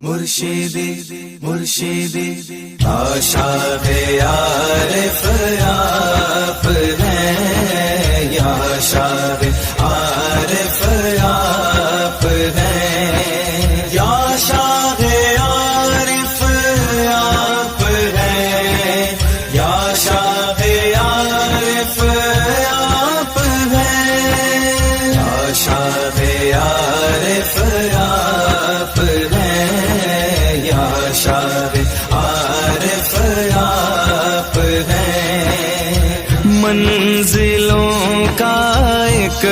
مرشدی مرشدی عاشق عارف آپ ہیں، یا عاشق عارف آپ ہیں، یا عاشق عارف آپ ہیں، یا عاشق عارف آپ ہیں، یا عاشق عارف آپ ہیں، یا عاشق عارف آپ ہیں۔ منزلوں کا ایک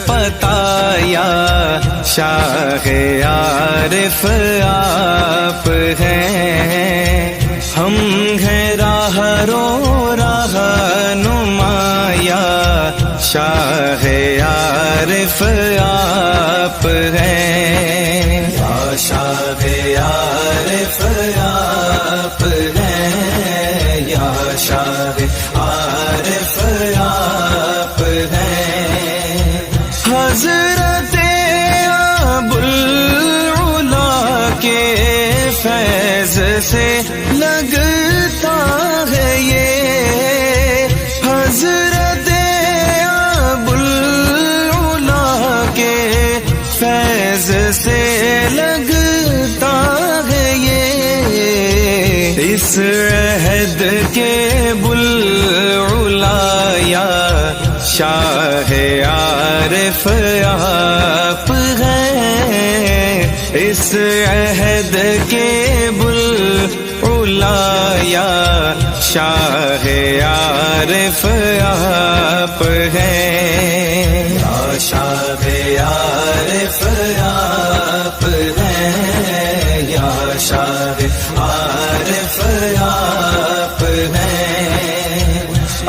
پتہ یا شاہ عارف آپ ہیں، ہم ہیں راہ رو راہ نمایا شاہ عارف آپ ہیں، یا شاہ عارف آپ ہیں، یا شاہ عارف آپ ہیں۔ حضرت ابو العلا کے فیض سے لگتا ہے یہ، حضرت ابو العلا کے فیض سے لگتا ہے یہ، اس عہد کے بلعلا یا شاہ عارف آپ ہیں، اس عہد کے بلعلا یا شاہ عارف آپ ہیں، یا شاہ عارف آپ ہیں، یا شاہ عارف آپ ہیں۔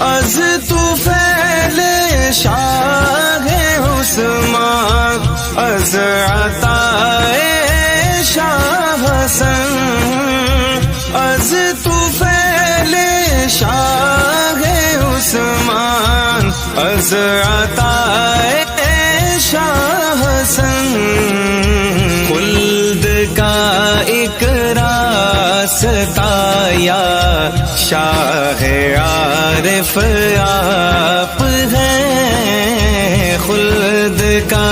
از طفیل شاہ عثمان، از عطائے شاہ حسن، از طفیل شاہ عثمان، از عطائے شاہ حسن، خلد کا ایک راستہ یا شاہ عارف آپ ہیں، خلد کا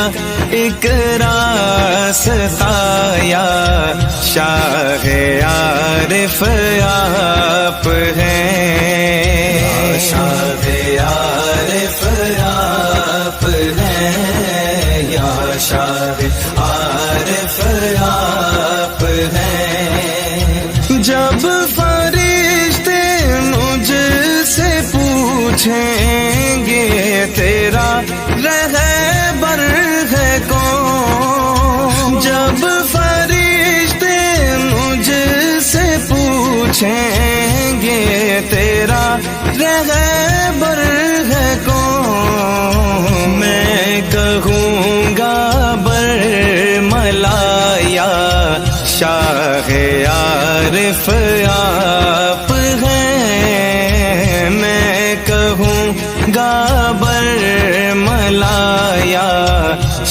ایک راستہ یا شاہ عارف آپ ہیں، یا شاہ عارف آپ ہیں، یا شاہ عارف آپ ہیں۔ جب فرشتے مجھ سے پوچھیں گے تیرا رہبر ہے کون، جب فرشتے مجھ سے پوچھیں گے تیرا رہبر ہے کون، میں کہوں گا برملا یا شاہ عارف آپ ہیں، میں کہوں گا برملا یا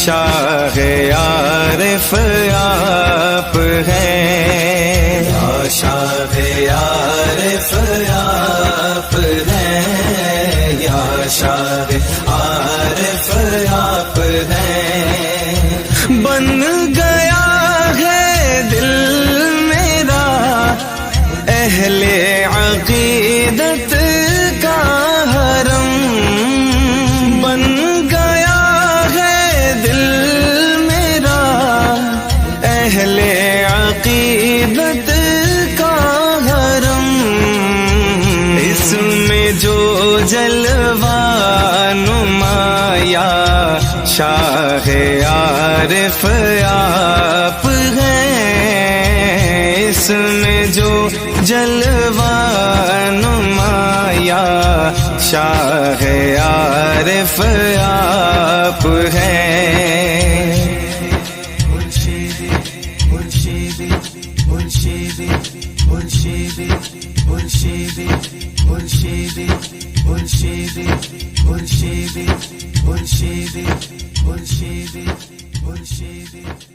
شاہ عارف آپ ہیں، یا شاہ عارف آپ ہیں، یا شاہ عارف آپ ہیں۔ بن گیا ہے دل میرا اہل عقیدت کا حرم، بن گیا ہے دل میرا اہل عقیدت کا حرم، اس میں جو جلوہ نمایا شاہ عارف آپ ہیں، اس میں جو جلوہ نمایا شاہ عارف آپ ہیں۔ مرشدی مرشدی مرشدی مرشدی مرشدی مرشدی مرشدی مرشدی مرشدی مرشدی مرشدی